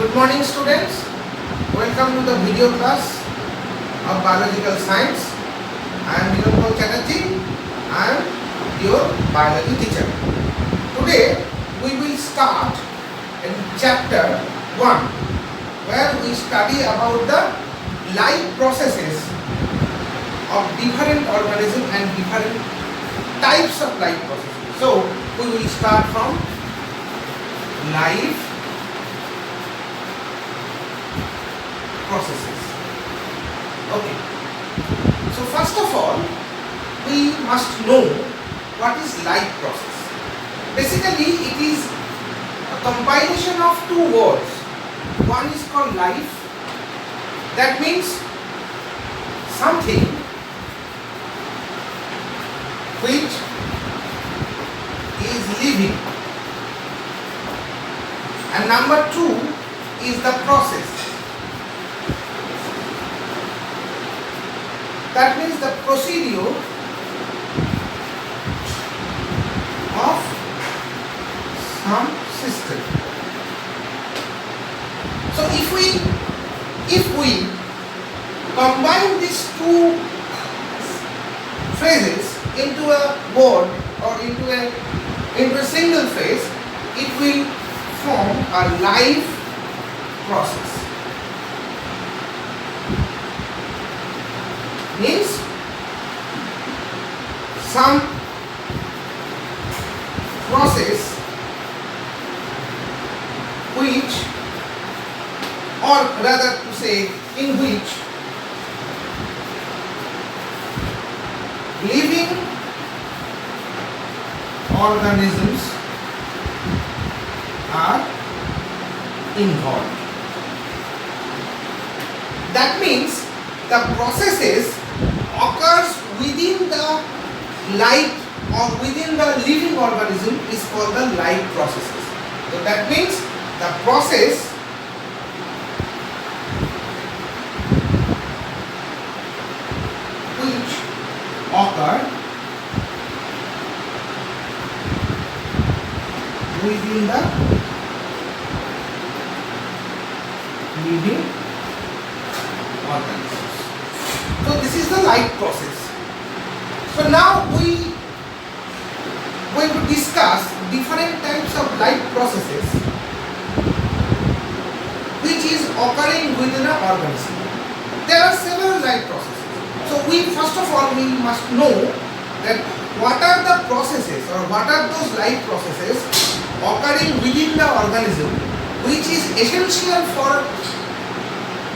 Good morning students, welcome to the video class of biological science. I am Niranjan Chatterjee, I am your biology teacher. Today we will start in chapter 1 where we study about the life processes of different organisms and different types of life processes. So we will start from life processes. Okay. So first of all, we must know what is life process. Basically, it is a combination of two words. One is called life. That means something which is living. And number two is the process. That means the procedure of some system. So if we combine these two phrases into a word or into a single phrase, it will form a life process. Means some process which, or rather to say in which living organisms are involved. That means the processes occurs within the life or within the living organism is called the life processes. So that means the process which occur within the living organism. So this is the life process. So now we going to discuss different types of life processes which is occurring within an organism. There are several life processes. So first of all we must know that what are the processes or what are those life processes occurring within the organism which is essential for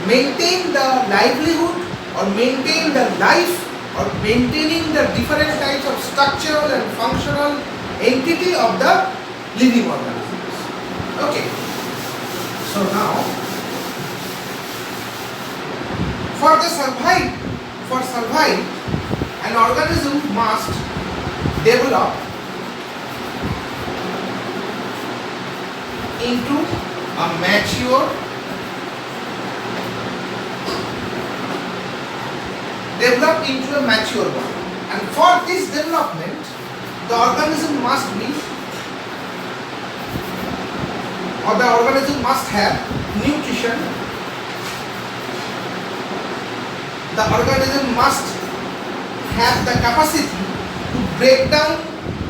maintain the livelihood or maintain the life or maintaining the different types of structural and functional entity of the living organisms. Okay. So now, for survive, an organism must develop into a mature one, and for this development the organism must have nutrition. The organism must have the capacity to break down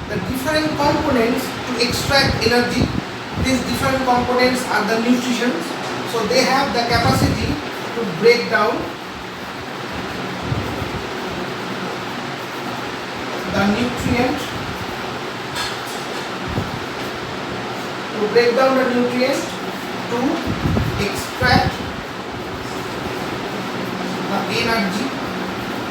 the different components to extract energy. These different components are the nutritions, so they have the capacity to break down the nutrient, to extract the energy.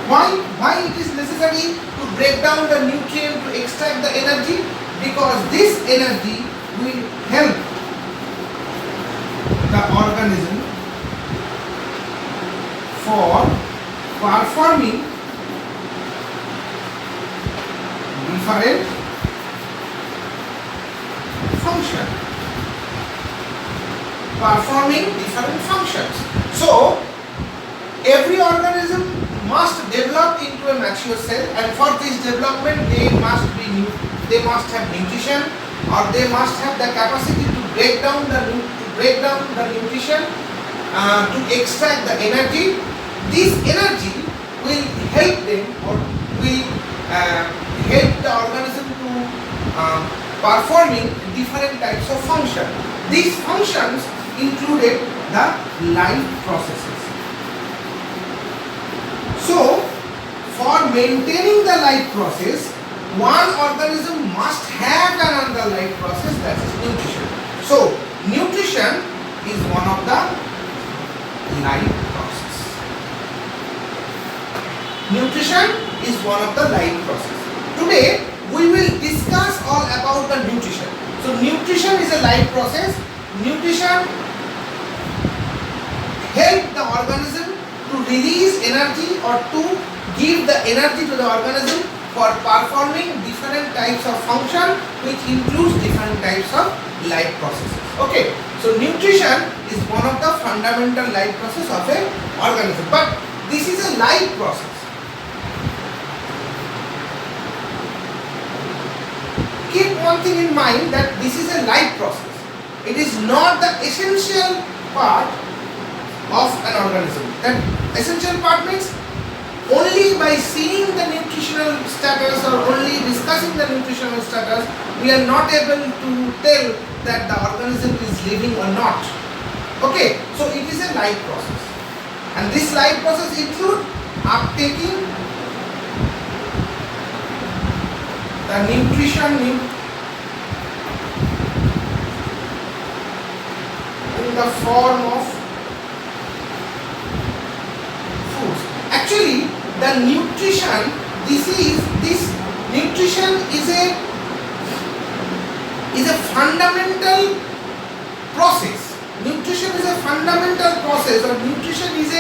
Why it is necessary to break down the nutrient to extract the energy? Because this energy will help the organism for performing different functions. So every organism must develop into a mature cell, and for this development they must have nutrition, or they must have the capacity to break down the break down the nutrition to extract the energy. This energy will help them or will help the organism to performing different types of function. These functions included the life processes. So, for maintaining the life process, one organism must have another life process, that is nutrition. So, nutrition is one of the life process. Nutrition is one of the life process. Today, we will discuss all about the nutrition. So, nutrition is a life process. Nutrition helps the organism to release energy or to give the energy to the organism for performing different types of function, which includes different types of life processes. Okay, so nutrition is one of the fundamental life process of an organism, but this is a life process. Keep one thing in mind, that this is a life process. It is not the essential part of an organism. That essential part means only by seeing the nutritional status or only discussing the nutritional status, we are not able to tell that the organism is living or not. Okay, so it is a life process, and this life process includes uptaking the nutrition in the form of foods. Actually, the nutrition, this nutrition is a fundamental process. Nutrition is a fundamental process, or nutrition is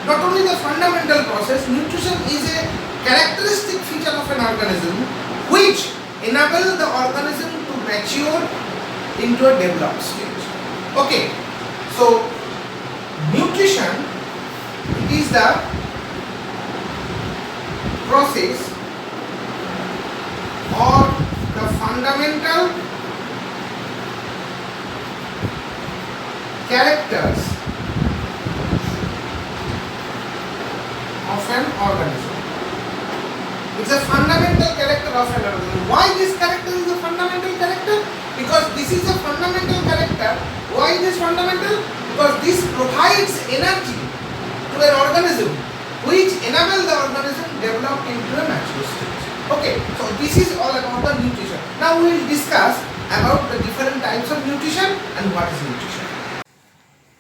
not only the fundamental process, nutrition is a characteristic feature of an organism which enable the organism to mature into a developed stage. Okay, so nutrition is the process or the fundamental characters of an organism. It's a fundamental character of an organism. Why this character is a fundamental character? Because this is a fundamental character. Why it is fundamental? Because this provides energy to an organism, which enable the organism develop into a mature stage. Okay, so this is all about the nutrition. Now we will discuss about the different types of nutrition and what is nutrition.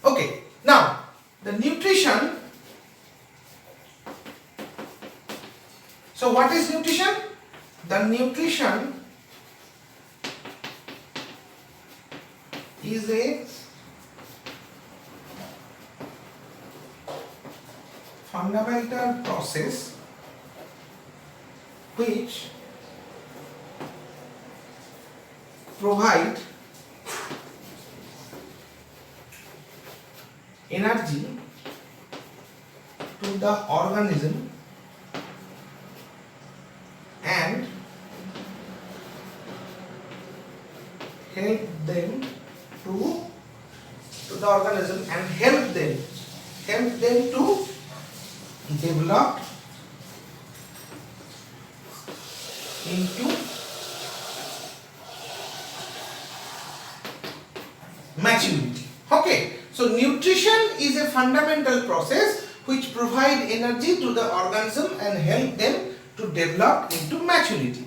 Okay, now the nutrition. So what is nutrition? The nutrition is a fundamental process which provide energy to the organism and help them to the organism and help them to develop into maturity. Okay, so nutrition is a fundamental process which provide energy to the organism and help them to develop into maturity.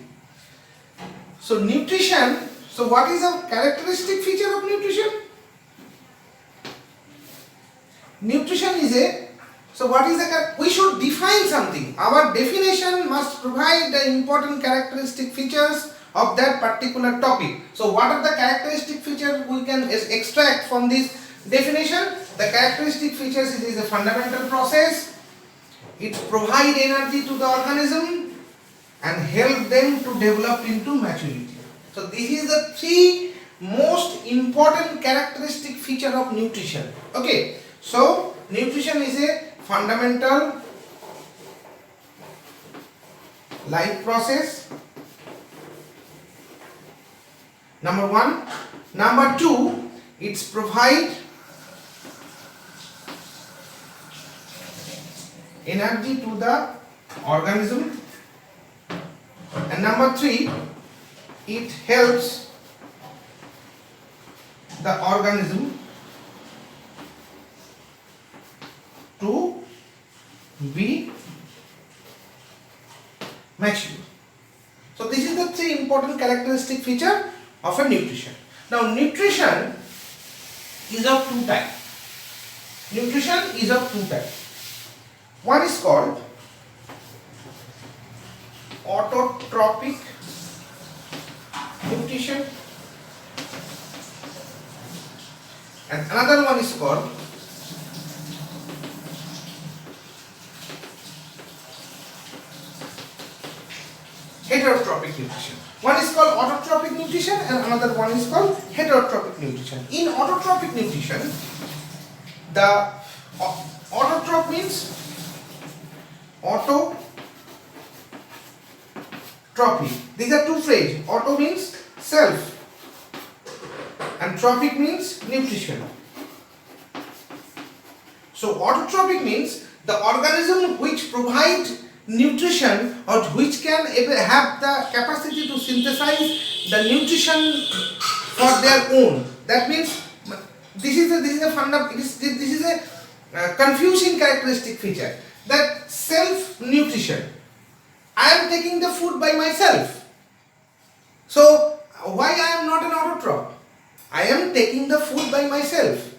So nutrition, so what is a characteristic feature of nutrition? Nutrition is we should define something. Our definition must provide the important characteristic features of that particular topic. So what are the characteristic features we can extract from this definition? The characteristic features, it is a fundamental process. It provides energy to the organism and help them to develop into maturity. So this is the three most important characteristic feature of nutrition. Okay, so nutrition is a fundamental life process. Number one. Number two, It's provide energy to the organism. And number 3, it helps the organism to be mature. So this is the 3 important characteristic feature of a nutrition. Now nutrition is of 2 types. Nutrition is of 2 types. One is called autotrophic nutrition and another one is called heterotrophic nutrition. One is called autotrophic nutrition and another one is called heterotrophic nutrition. In autotrophic nutrition, the autotroph means autotrophic. These are 2 phrases. Auto means self and trophic means nutrition. So autotrophic means the organism which provides nutrition or which can have the capacity to synthesize the nutrition for their own. That means this is a confusing characteristic feature, that self nutrition. I am taking the food by myself. So why I am not an autotroph? I am taking the food by myself.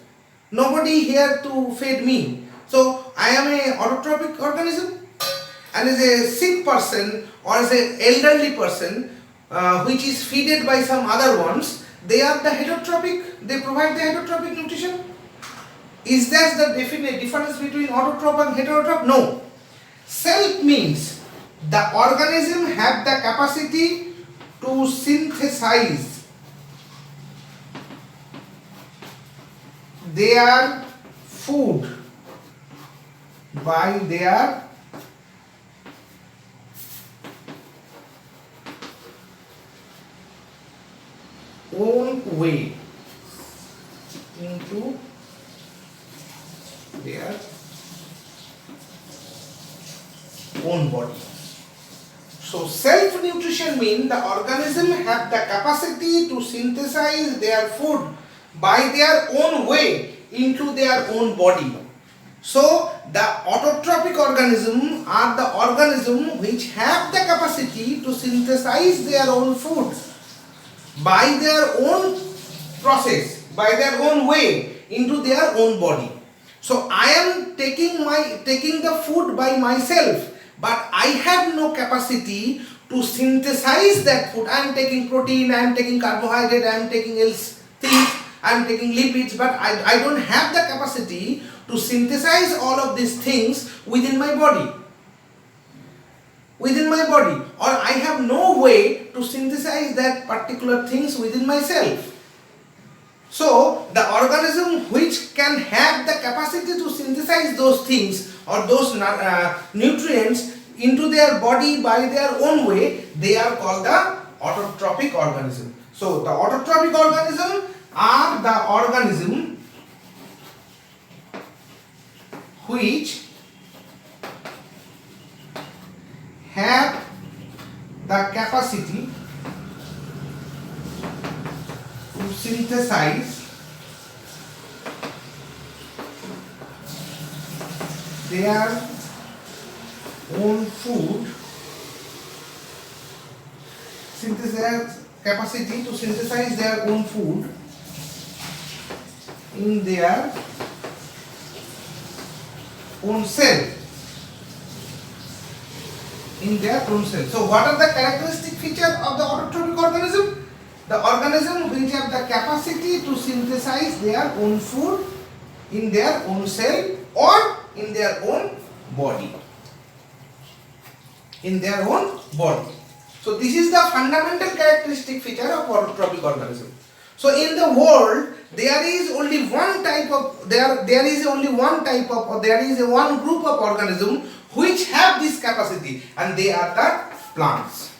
Nobody here to feed me. So I am a autotrophic organism. And as a sick person or as an elderly person which is feeded by some other ones, they are the heterotrophic, they provide the heterotrophic nutrition. Is that the definite difference between autotroph and heterotroph? No. Self means the organism have the capacity to synthesize their food by their own way into their own body. So self-nutrition means the organism have the capacity to synthesize their food by their own way into their own body. So the autotrophic organism are the organism which have the capacity to synthesize their own food by their own process, by their own way into their own body. So I am taking the food by myself, but I have no capacity to synthesize that food. I am taking protein, I am taking carbohydrate, I am taking else things, I am taking lipids, but I don't have the capacity to synthesize all of these things within my body. Or I have no way to synthesize that particular things within myself. So the organism which can have the capacity to synthesize those things or those nutrients into their body by their own way, they are called the autotrophic organism. So the autotrophic organism are the organism which have the capacity to synthesize their own food, capacity to synthesize their own food in their own cell. So what are the characteristic features of the autotrophic organism? The organism which have the capacity to synthesize their own food in their own cell or in their own body. So this is the fundamental characteristic feature of autotrophic organism. So in the world there is only one group of organism which have this capacity, and they are the plants.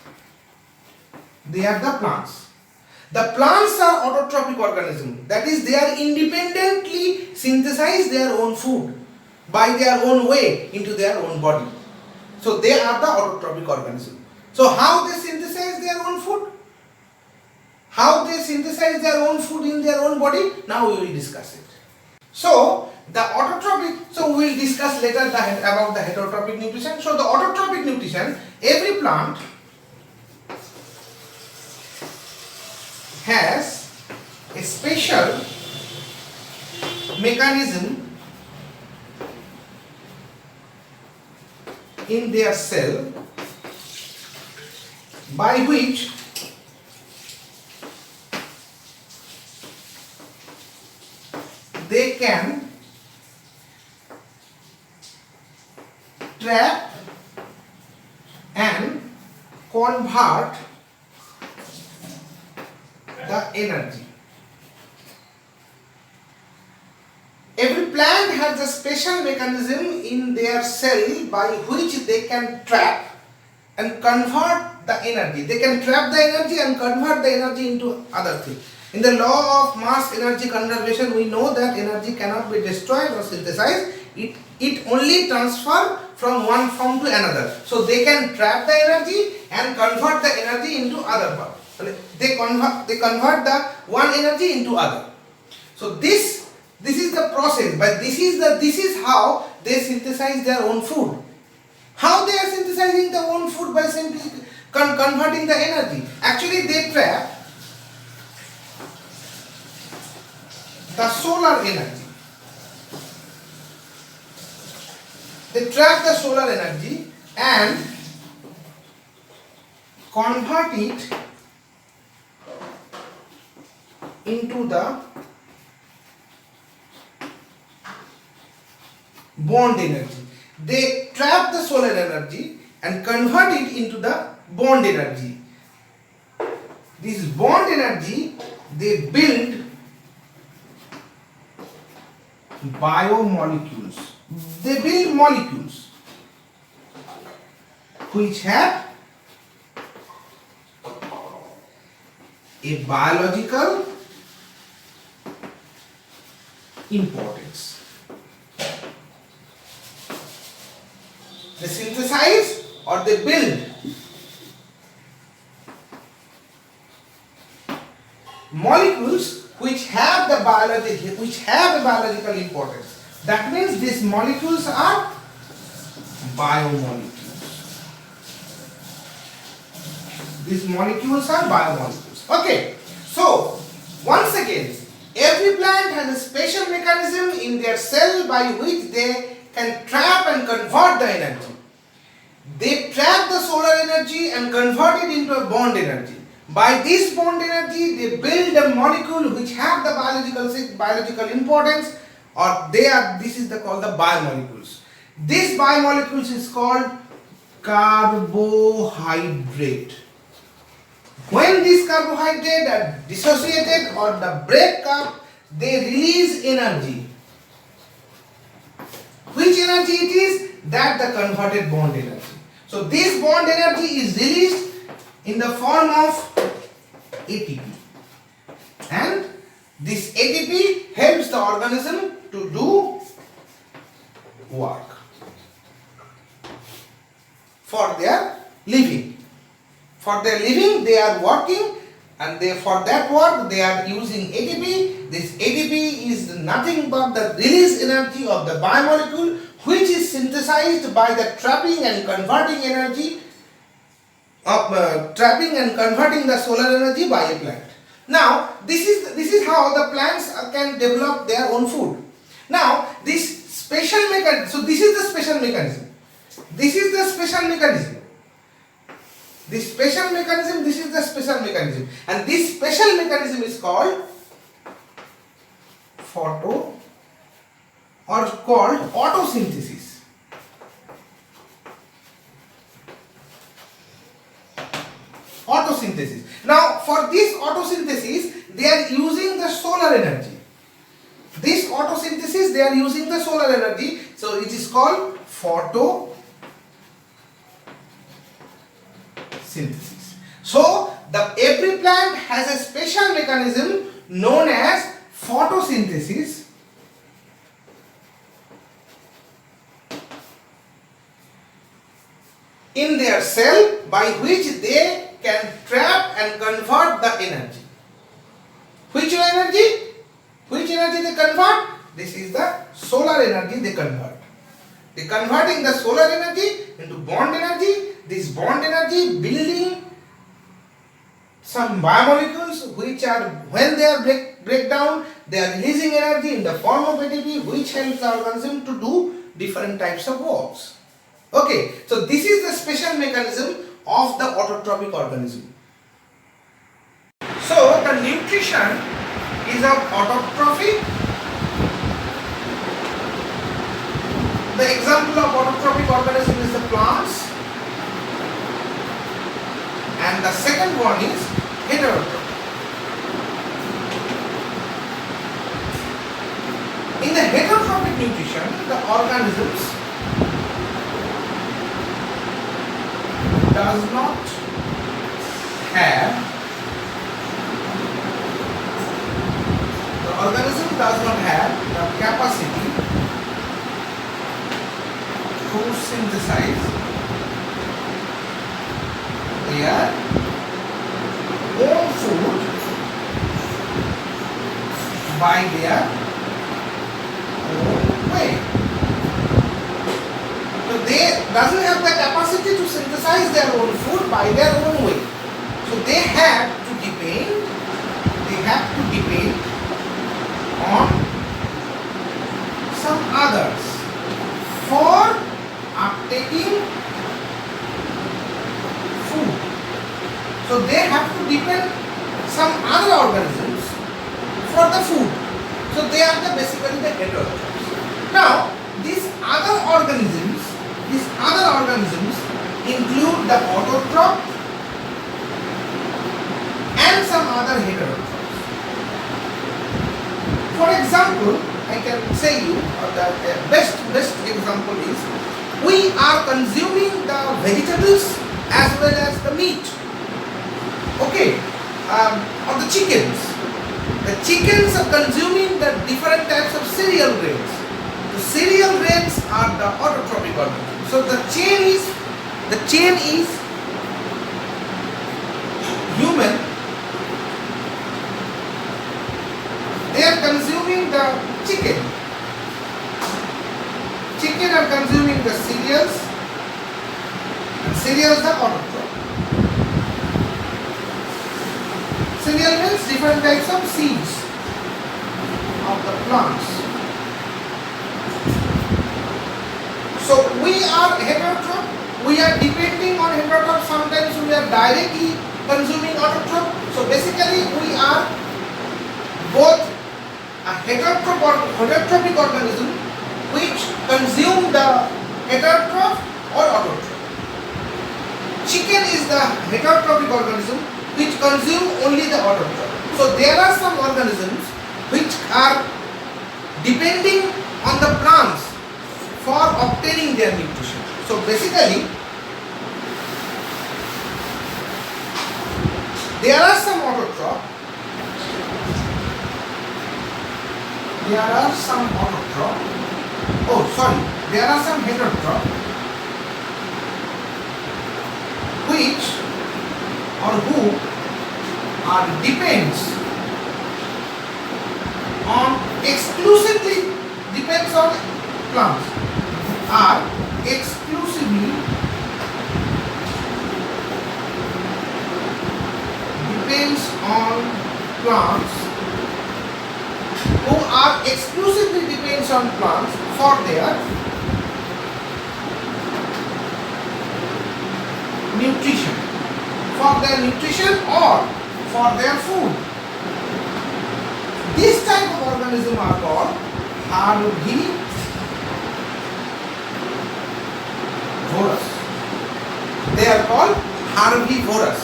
The plants are autotrophic organisms. That is, they are independently synthesize their own food by their own way into their own body. So they are the autotrophic organism. So how they synthesize their own food? How they synthesize their own food in their own body? Now we will discuss it. So the autotrophic, so we will discuss later about the heterotrophic nutrition. So the autotrophic nutrition, every plant has a special mechanism in their cell by which they can trap and convert the energy. Every plant has a special mechanism in their cell by which they can trap and convert the energy. They can trap the energy and convert the energy into other things. In the law of mass energy conservation, we know that energy cannot be destroyed or synthesized. It only transfer from one form to another. So they can trap the energy and convert the energy into other part. They convert the one energy into other. So this is the process, but this is how they synthesize their own food. How they are synthesizing their own food? By simply converting the energy. Actually, they trap the solar energy. They trap the solar energy and convert it into the bond energy. They trap the solar energy and convert it into the bond energy. This bond energy, they build biomolecules. They build molecules which have a biological importance. They synthesize or they build molecules which have a biological importance. That means these molecules are biomolecules. These molecules are biomolecules. Okay. So once again, every plant has a special mechanism in their cell by which they can trap and convert the energy. They trap the solar energy and convert it into a bond energy. By this bond energy, they build a molecule which have the biological importance, or this is called the biomolecules. This biomolecules is called carbohydrate. When these carbohydrates are dissociated or the break up, they release energy. Which energy it is? That the converted bond energy. So this bond energy is released in the form of ATP, and this ATP helps the organism to do work for their living. For their living, they are working, and for that work they are using ATP. This ATP is nothing but the release energy of the biomolecule, which is synthesized by the trapping and converting energy of trapping and converting the solar energy by a plant. Now this is how the plants can develop their own food. Now this special mechanism. So this is the special mechanism. This is the special mechanism. This special mechanism. This is the special mechanism, and this special mechanism is called photosynthesis. Photosynthesis. Now for this photosynthesis, they are using the solar energy. This photosynthesis, they are using the solar energy, so it is called photosynthesis. So every plant has a special mechanism known as photosynthesis in their cell, by which they can trap and convert the energy. Which energy? Which energy they convert? This is the solar energy they convert. They converting the solar energy into bond energy. This bond energy building some biomolecules which are, when they are break down, they are releasing energy in the form of ATP, which helps the organism to do different types of works. Okay, so this is the special mechanism of the autotrophic organism. So the nutrition is of autotrophic. The example of autotrophic organism is the plants, and the second one is heterotrophic. In the heterotrophic nutrition, the organisms does not have the capacity to synthesize their own food by their own way. So they doesn't have the capacity to synthesize their own food by their own way. So they have to depend on some others for uptaking food. So they have to depend some other organisms for the food. So they are basically the heterotrophs. Now these other organisms include the autotroph and some other heterotrophs. For example, I can say you the best example is, we are consuming the vegetables as well as the meat. Okay, or the chickens. The chickens are consuming the different types of cereal grains. The cereal grains are the autotrophic organisms. So the chain is human. They are consuming the chicken. Chicken are consuming the cereals, and cereals are autotroph. Cereal means different types of seeds of the plants. So we are heterotroph. We are depending on heterotroph. Sometimes we are directly consuming autotroph. So basically we are both a heterotrophic organism which consume the heterotroph or autotroph. Chicken is the heterotrophic organism which consume only the autotroph. So there are some organisms which are depending on the plants for obtaining their nutrition. So basically there are some autotroph. There are some heterotroph which or who are exclusively depends on plants, are exclusively depends on plants, who are exclusively depends on plants for their nutrition, or for their food. This type of organism are called herbivorous. They are called herbivorous.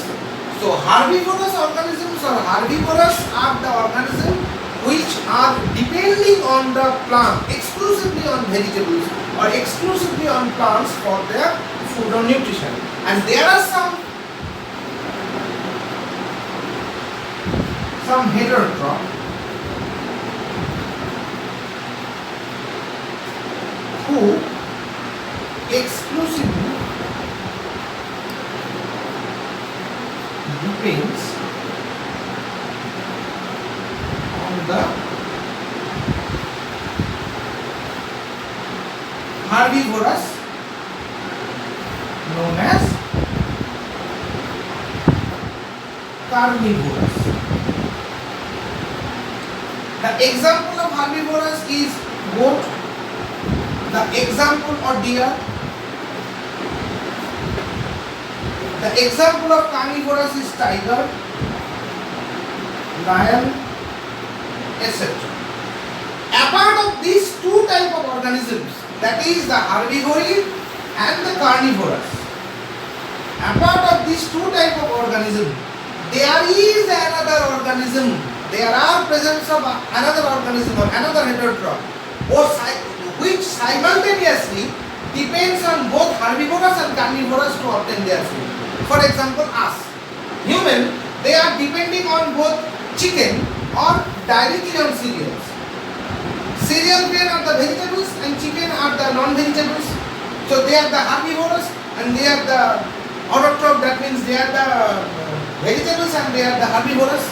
So herbivorous organisms or herbivorous are the organisms which are depending on the plant, exclusively on vegetables or exclusively on plants for their food or nutrition. And there are some some heterotroph who exclusively depends on the herbivorous known as carnivorous. The example of herbivorous is goat, the example of deer, the example of carnivorous is tiger, lion, etc. Apart of these two type of organisms, that is the herbivorous and the carnivorous, apart of these two type of organisms, there is another organism, there are presence of another organism or another heterotroph which simultaneously depends on both herbivorous and carnivorous to obtain their food. For example, us, human, they are depending on both chicken or directly on cereals. Cereal grain are the vegetables and chicken are the non-vegetables. So they are the herbivorous and they are the autotroph, that means they are the vegetables and they are the herbivorous.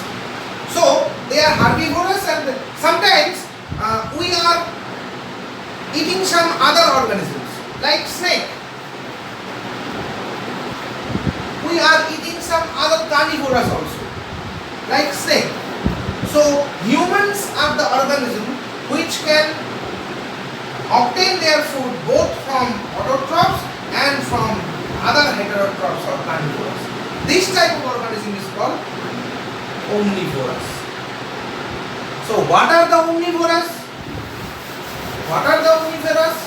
So they are herbivorous and sometimes we are eating some other organisms like snake. We are eating some other carnivorous also like snake. So humans are the organism which can obtain their food both from autotrophs and from other heterotrophs or carnivorous. This type of organism is called omnivorous. So what are the omnivorous? What are the omnivorous?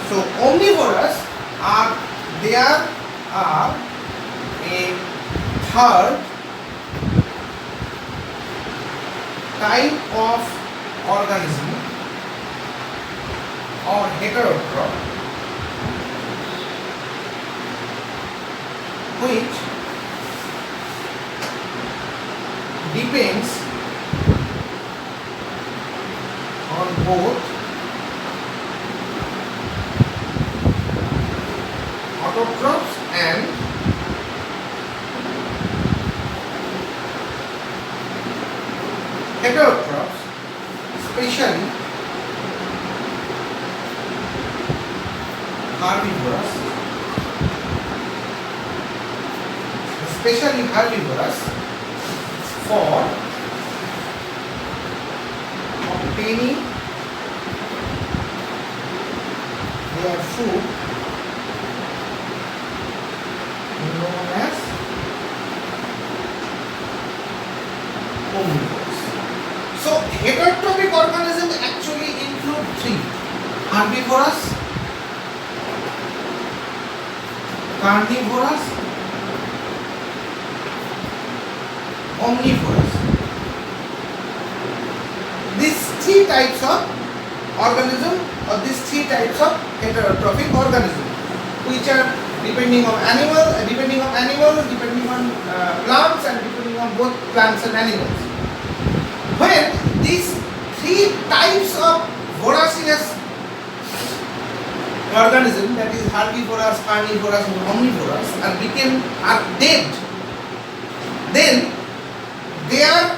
So omnivorous are, there are a third type of organism or heterotroph which depends on both autotrophs and heterotrophs, especially herbivorous, for obtaining their food known as omnivorous. So heterotrophic organisms actually include three: herbivorous, carnivorous, omnivorous. These three types of organism or these three types of heterotrophic organism, which are depending on animals, depending on plants, and depending on both plants and animals. When these three types of voracious organism, that is herbivorous, carnivorous and omnivorous, are dead, then their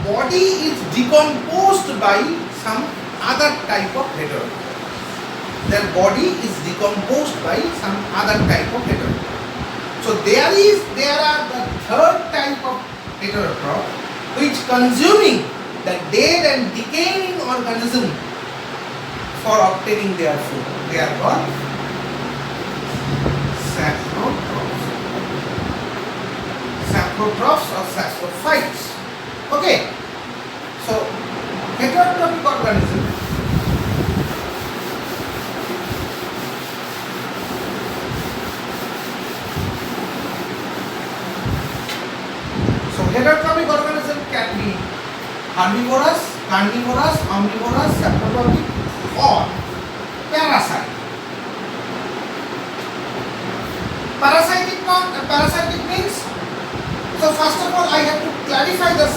body is decomposed by some other type of heterotroph. Their body is decomposed by some other type of heterotroph. So there are the third type of heterotroph which consuming the dead and decaying organism for obtaining their food. They are called saprotrophs. Saprotrophs or saprophytes. Okay. So heterotrophic organism heterotrophic organism can be herbivorous, carnivorous, omnivorous, saprotrophic or parasite. Parasitic means, so first of all I have to clarify the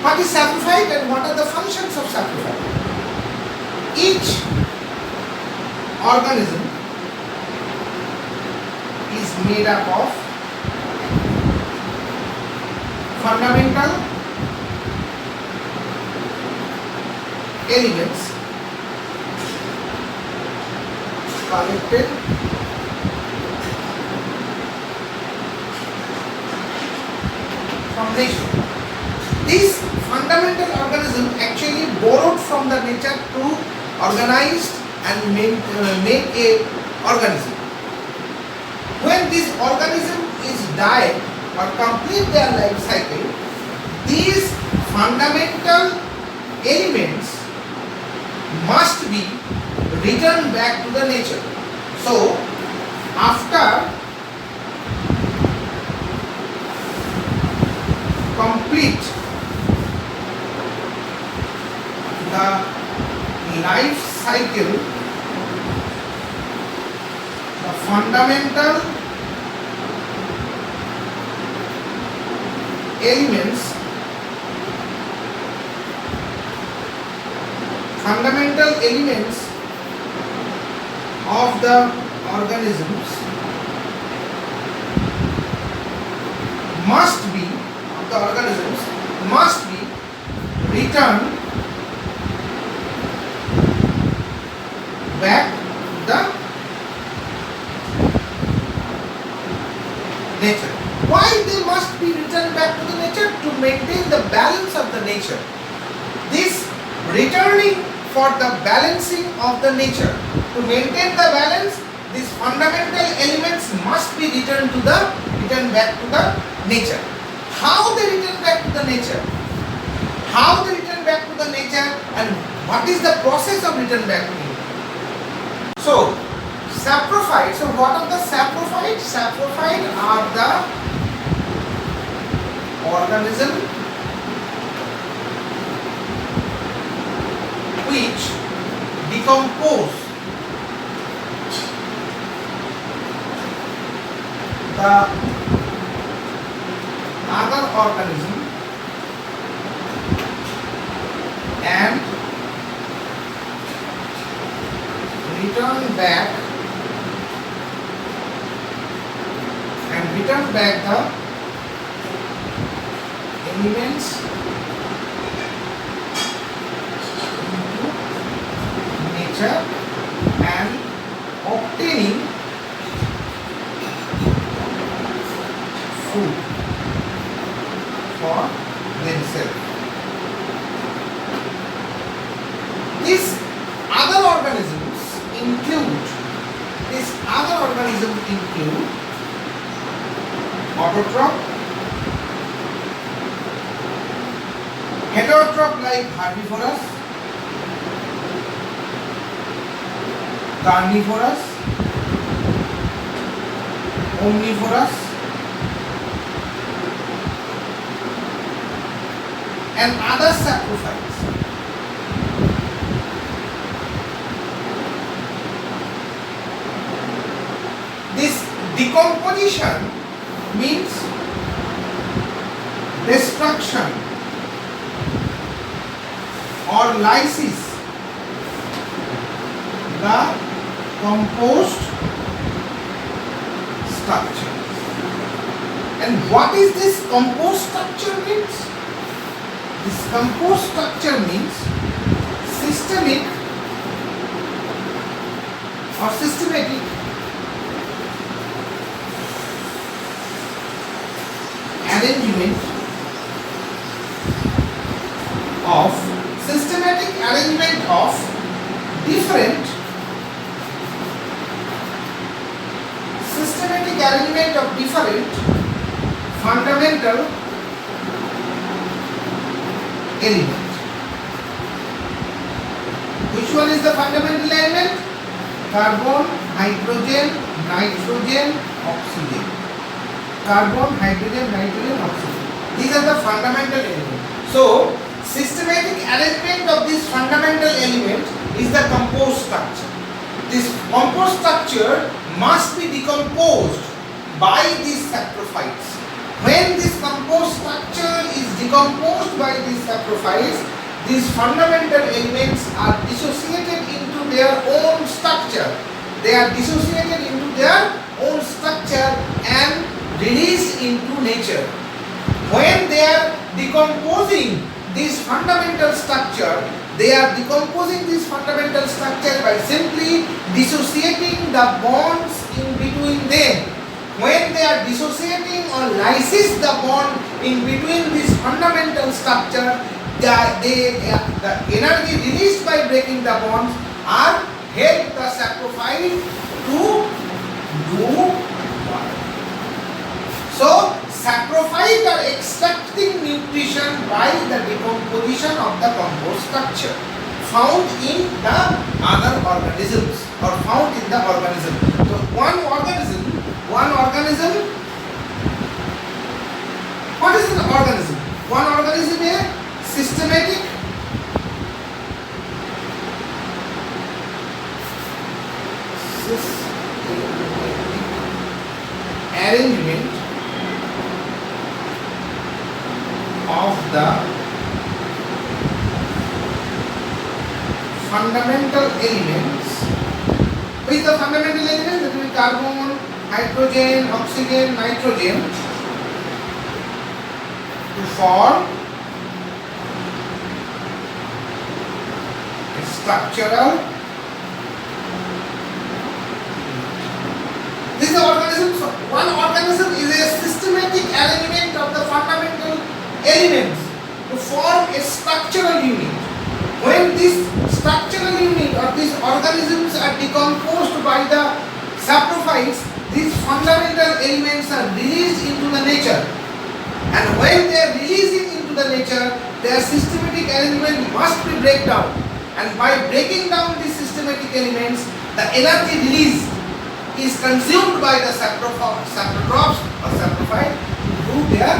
What is saprophyte and what are the functions of saprophyte? Each organism is made up of fundamental elements collected from nature. This fundamental organism actually borrowed from the nature to organize and make a organism. When this organism is died or complete their life cycle, these fundamental elements must be returned back to the nature. So, after complete the life cycle, the fundamental elements of the organisms must be returned back to the nature. Why they must be returned back to the nature? To maintain the balance of the nature. This returning for the balancing of the nature. To maintain the balance, these fundamental elements must be returned back to the nature. How they return back to the nature? How they return back to the nature and what is the process of return back to nature? So, saprophytes. So, what are the saprophytes? Saprophytes are the organism which decompose the other organism and return back the elements into nature and obtaining food for themselves. These other organisms include autotroph, heterotroph like herbivorous, carnivorous, omnivorous, and other saprophytes. This decomposition means destruction or lysis the composed structure. And what is this composed structure means? This composed structure means systemic or systematic arrangement of different fundamental element. Which one is the fundamental element? Carbon, hydrogen, nitrogen, oxygen. Carbon, hydrogen, nitrogen, oxygen. These are the fundamental elements. So, systematic arrangement of this fundamental element is the composed structure. This composed structure must be decomposed by these saprophytes. When this composed structure is decomposed by these saprophytes, these fundamental elements are dissociated into their own structure. They are dissociated into their own structure and released into nature. When they are decomposing this fundamental structure, they are decomposing this fundamental structure by simply dissociating the bonds in between them. When they are dissociating or lysis the bond in between this fundamental structure, the energy released by breaking the bonds are help the saprophyte to do work. So saprophytes are extracting nutrition by the decomposition of the compost structure found in the other organisms or found in the organism. So one organism, what is an organism? One organism is systematic arrangement of the fundamental elements. Which is the fundamental elements? That will be carbon, hydrogen, oxygen, nitrogen to form a structural. This is the organism. So one organism is a systematic arrangement of the fundamental elements to form a structural unit. When this structural unit or these organisms are decomposed by the saprophytes, these fundamental elements are released into the nature. And when they are releasing into the nature, their systematic arrangement must be break down. And by breaking down these systematic elements, the energy released is consumed by the saprotrophs or saprophyte to do their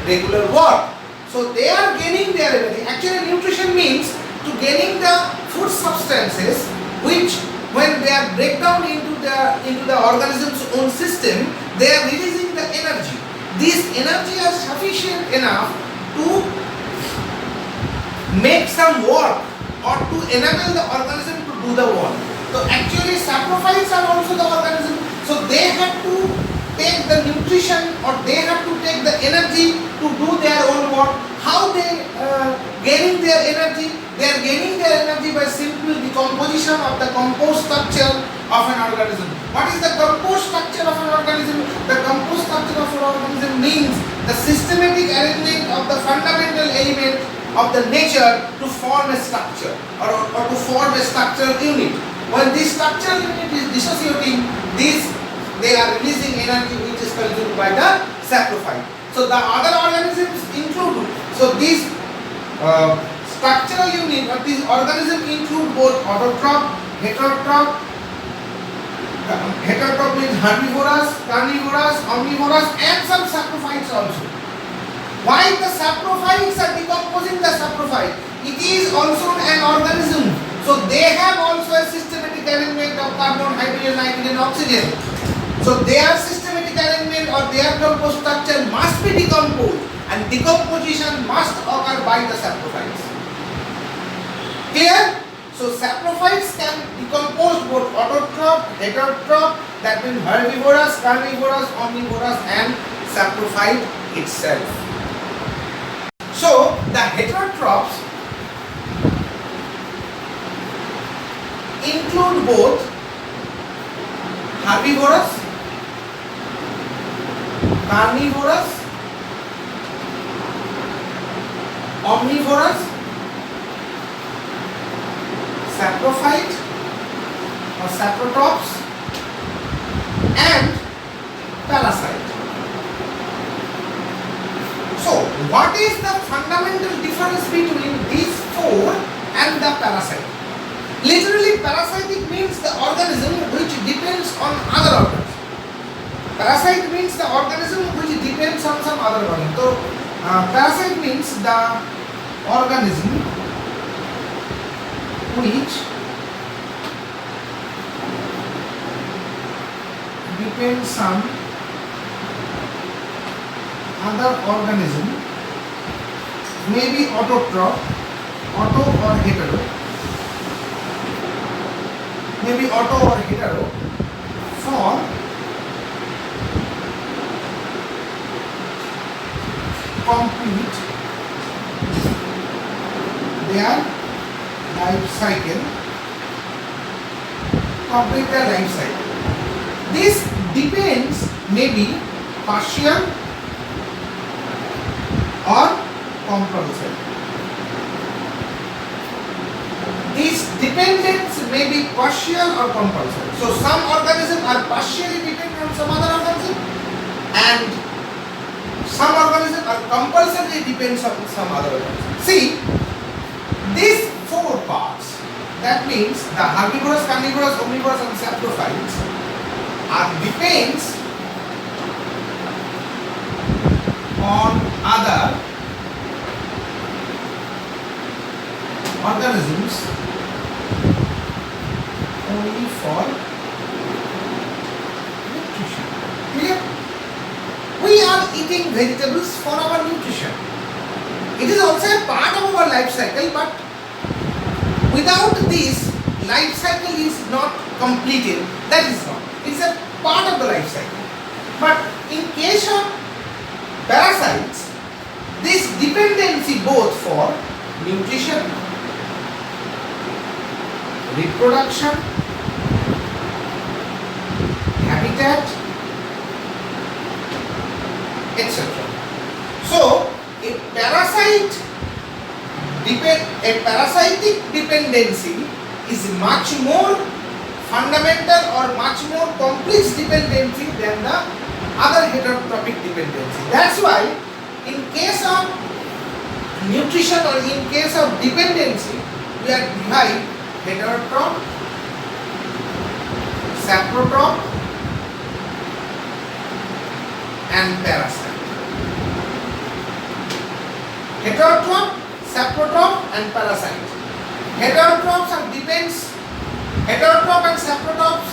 regular work. So they are gaining their energy. Actually, nutrition means to gaining the food substances which when they are break down into the organism's own system, they are releasing the energy. This energy is sufficient enough to make some work or to enable the organism to do the work. So actually saprophytes are also the organism. So they have to take the nutrition or they have to take the energy to do their own work. How they gaining their energy? They are gaining their energy by simple decomposition of the compost structure of an organism. What is the compost structure of an organism? The compost structure of an organism means the systematic arrangement of the fundamental element of the nature to form a structure or to form a structural unit. When this structural unit is dissociating, they are releasing energy which is consumed by the saprophyte. So the other organisms include, so these structural unit or these organisms include both autotroph, heterotroph. Heterotroph means herbivorous, carnivorous, omnivorous and some saprophytes also. Why the saprophytes are decomposing the saprophyte? It is also an organism. So they have also a systematic arrangement of carbon, hydrogen, nitrogen, oxygen. So their systematic arrangement or their compost structure must be decomposed and decomposition must occur by the saprophytes. Clear? So saprophytes can decompose both autotroph, heterotroph, that means herbivorous, carnivorous, omnivorous and saprophyte itself. So the heterotrophs include both herbivorous, carnivorous, omnivorous, saprophyte or saprotrophs and parasite. So what is the fundamental difference between these four and the parasite? Literally parasitic means the organism which depends on other organs. Parasite means the organism which depends on some other organ. So parasite means the organism which depends on other organism may be autotroph, auto or hetero, may be auto or hetero for complete their life cycle, complete their life cycle. This depends maybe partial or compulsory. This dependence may be partial or compulsory. So some organisms are partially dependent on some other organism, and some organisms are compulsorily dependent on some other organism. See, these four parts, that means the herbivorous, carnivorous, omnivorous and saprophytes are depends on other organisms only for nutrition. Clear? We are eating vegetables for our nutrition. It is also a part of our life cycle, but without this, life cycle is not completed. That is not. It's a part of the life cycle. But in case of parasites, this dependency both for nutrition, reproduction, habitat, etc. So, a parasitic dependency is much more fundamental or much more complex dependency than the other heterotrophic dependency. That's why in case of nutrition or in case of dependency, we are divide heterotroph, saprotroph and parasite. Heterotroph, saprotroph and parasite. Heterotrophs are depends. Heterotroph and saprotrophs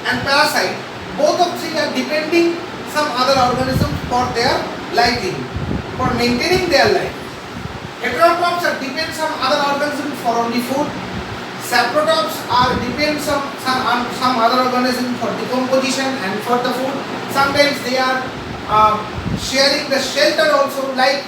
and parasite, both of three are depending some other organism for their livelihood, for maintaining their life. Heterotrophs are depend some other organism for only food. Saprotrophs are depend some other organism for decomposition and for the food. Sometimes they are sharing the shelter also, like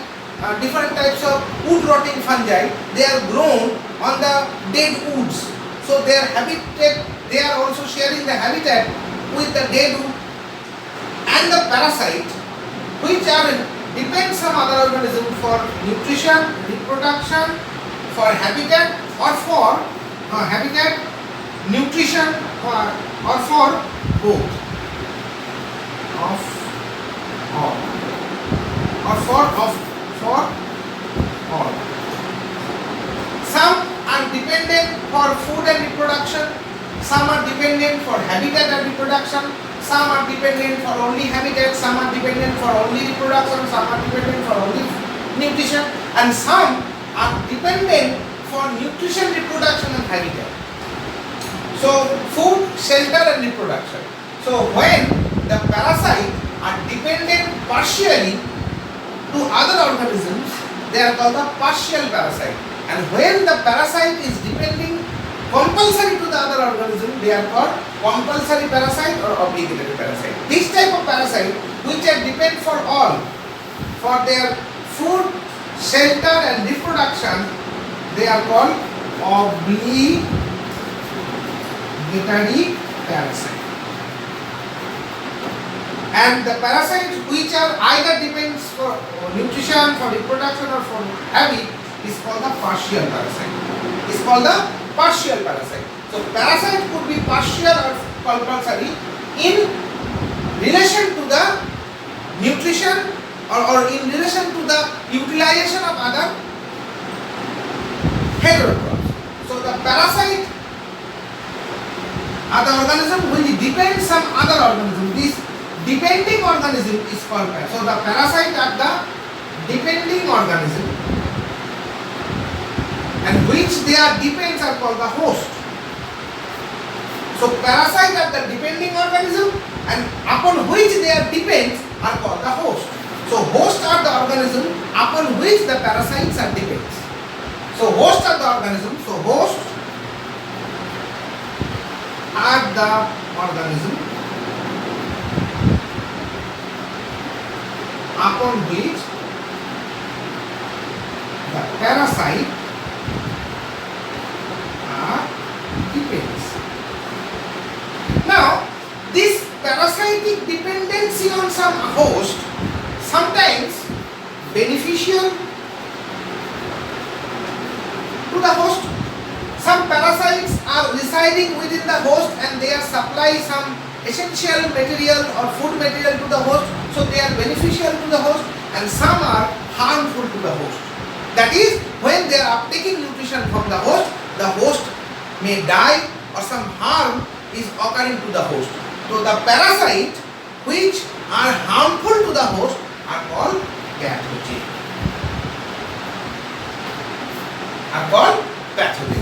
different types of wood rotting fungi. They are grown on the dead woods. So their habitat, they are also sharing the habitat with the dead wood. And the parasite, which are depend some other organism for nutrition, reproduction, for habitat or for habitat, nutrition or for both of all or for all. Some are dependent for food and reproduction, some are dependent for habitat and reproduction, some are dependent for only habitat, some are dependent for only reproduction, some are dependent for only nutrition, and some are dependent for nutrition, reproduction and habitat. So food, shelter and reproduction. So when the parasites are dependent partially to other organisms, they are called the partial parasite. And when the parasite is depending compulsory to the other organism, they are called compulsory parasite or obligatory parasite. This type of parasite, which are depend for all, for their food, shelter and reproduction, they are called obligatory parasite. And the parasites which are either depends for nutrition, for reproduction or for habit is called the partial parasite. Is called the partial parasite. So parasite could be partial or compulsory in relation to the nutrition or in relation to the utilization of other heterotrophs. So the parasite are the organism which depends some other organism. This depending organism is called parasite. So the parasite are the depending organism, and which they are depends are called the host. So parasite are the depending organism, and upon which they are depends are called the host. So host are the organism upon which the parasites are depends. So hosts are the organism. So hosts are the organism upon which the parasite depends. Now, this parasitic dependency on some host sometimes beneficial to the host. Some parasites are residing within the host and they are supply some essential material or food material to the host, so they are beneficial to the host, and some are harmful to the host. That is, when they are uptaking nutrition from the host may die or some harm is occurring to the host. So the parasite which are harmful to the host are called pathogen.